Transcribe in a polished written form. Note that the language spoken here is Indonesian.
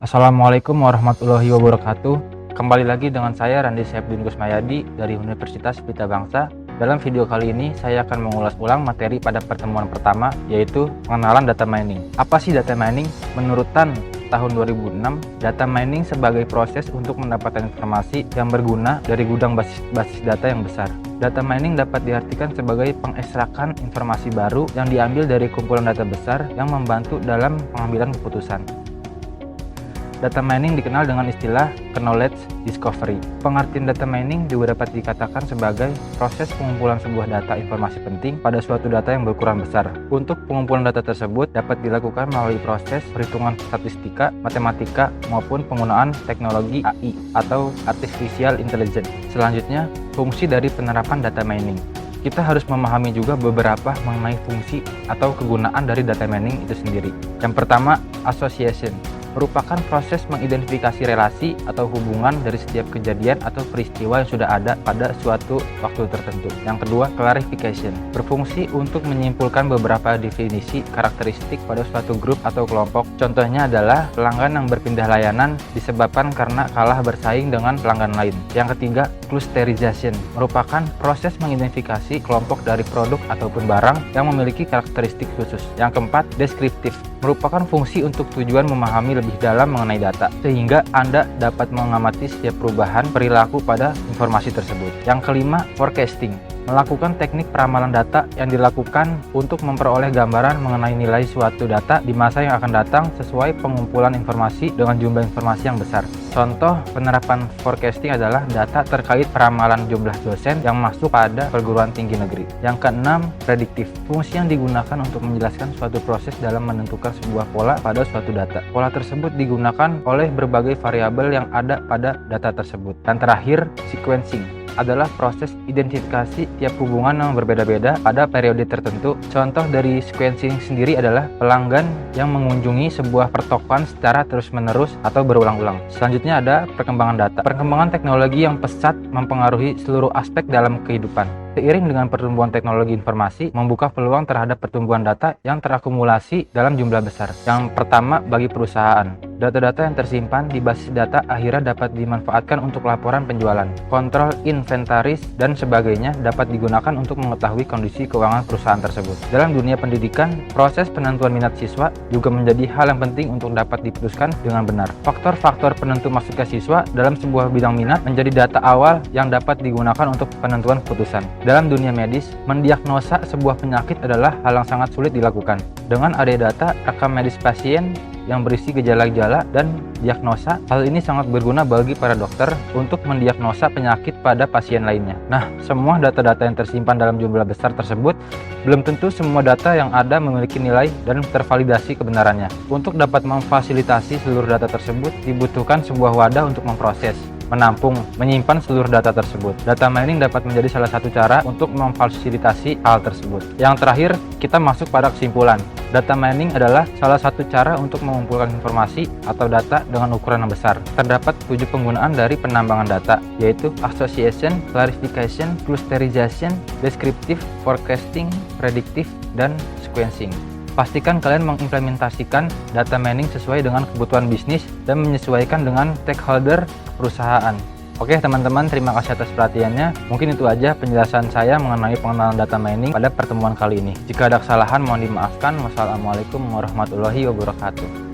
Assalamualaikum warahmatullahi wabarakatuh. Kembali lagi dengan saya Randi Sepdin Kusmayadi dari Universitas Pelita Bangsa. Dalam video kali ini saya akan mengulas ulang materi pada pertemuan pertama, yaitu pengenalan data mining. Apa sih data mining? Menurut Tan tahun 2006, data mining sebagai proses untuk mendapatkan informasi yang berguna dari gudang basis data yang besar. Data mining dapat diartikan sebagai pengekstrakan informasi baru yang diambil dari kumpulan data besar yang membantu dalam pengambilan keputusan. Data mining dikenal dengan istilah knowledge discovery. Pengertian data mining juga dapat dikatakan sebagai proses pengumpulan sebuah data informasi penting pada suatu data yang berukuran besar. Untuk pengumpulan data tersebut dapat dilakukan melalui proses perhitungan statistika, matematika, maupun penggunaan teknologi AI atau Artificial Intelligence. Selanjutnya, fungsi dari penerapan data mining. Kita harus memahami juga beberapa mengenai fungsi atau kegunaan dari data mining itu sendiri. Yang pertama, association. Merupakan proses mengidentifikasi relasi atau hubungan dari setiap kejadian atau peristiwa yang sudah ada pada suatu waktu tertentu. Yang kedua, clarification. Berfungsi untuk menyimpulkan beberapa definisi karakteristik pada suatu grup atau kelompok. Contohnya adalah pelanggan yang berpindah layanan disebabkan karena kalah bersaing dengan pelanggan lain. Yang ketiga, clusterization. Merupakan proses mengidentifikasi kelompok dari produk ataupun barang yang memiliki karakteristik khusus. Yang keempat, deskriptif. Merupakan fungsi untuk tujuan memahami lebih dalam mengenai data, sehingga Anda dapat mengamati setiap perubahan perilaku pada informasi tersebut. Yang kelima, forecasting. Melakukan teknik peramalan data yang dilakukan untuk memperoleh gambaran mengenai nilai suatu data di masa yang akan datang sesuai pengumpulan informasi dengan jumlah informasi yang besar. Contoh penerapan forecasting adalah data terkait peramalan jumlah dosen yang masuk pada perguruan tinggi negeri. Yang keenam, prediktif. Fungsi yang digunakan untuk menjelaskan suatu proses dalam menentukan sebuah pola pada suatu data. Pola tersebut digunakan oleh berbagai variabel yang ada pada data tersebut. Dan terakhir, sequencing adalah proses identifikasi tiap hubungan yang berbeda-beda pada periode tertentu. Contoh dari sequencing sendiri adalah pelanggan yang mengunjungi sebuah pertokoan secara terus-menerus atau berulang-ulang. Selanjutnya ada perkembangan data. Perkembangan teknologi yang pesat mempengaruhi seluruh aspek dalam kehidupan. Seiring dengan pertumbuhan teknologi informasi, membuka peluang terhadap pertumbuhan data yang terakumulasi dalam jumlah besar. Yang pertama, bagi perusahaan. Data-data yang tersimpan di basis data akhirnya dapat dimanfaatkan untuk laporan penjualan, kontrol inventaris, dan sebagainya dapat digunakan untuk mengetahui kondisi keuangan perusahaan tersebut. Dalam dunia pendidikan, proses penentuan minat siswa juga menjadi hal yang penting untuk dapat diputuskan dengan benar. Faktor-faktor penentu masuknya siswa dalam sebuah bidang minat menjadi data awal yang dapat digunakan untuk penentuan keputusan. Dalam dunia medis, mendiagnosa sebuah penyakit adalah hal yang sangat sulit dilakukan. Dengan adanya data rekam medis pasien yang berisi gejala-gejala dan diagnosa, hal ini sangat berguna bagi para dokter untuk mendiagnosa penyakit pada pasien lainnya. Nah, semua data-data yang tersimpan dalam jumlah besar tersebut, belum tentu semua data yang ada memiliki nilai dan tervalidasi kebenarannya. Untuk dapat memfasilitasi seluruh data tersebut, dibutuhkan sebuah wadah untuk memproses, menampung, menyimpan seluruh data tersebut. Data mining dapat menjadi salah satu cara untuk memfasilitasi hal tersebut. Yang terakhir, kita masuk pada kesimpulan. Data mining adalah salah satu cara untuk mengumpulkan informasi atau data dengan ukuran yang besar. Terdapat 7 penggunaan dari penambangan data, yaitu association, clarification, clusterization, descriptive, forecasting, predictive, dan sequencing. Pastikan kalian mengimplementasikan data mining sesuai dengan kebutuhan bisnis dan menyesuaikan dengan stakeholder perusahaan. Oke teman-teman, terima kasih atas perhatiannya. Mungkin itu aja penjelasan saya mengenai pengenalan data mining pada pertemuan kali ini. Jika ada kesalahan mohon dimaafkan. Wassalamualaikum warahmatullahi wabarakatuh.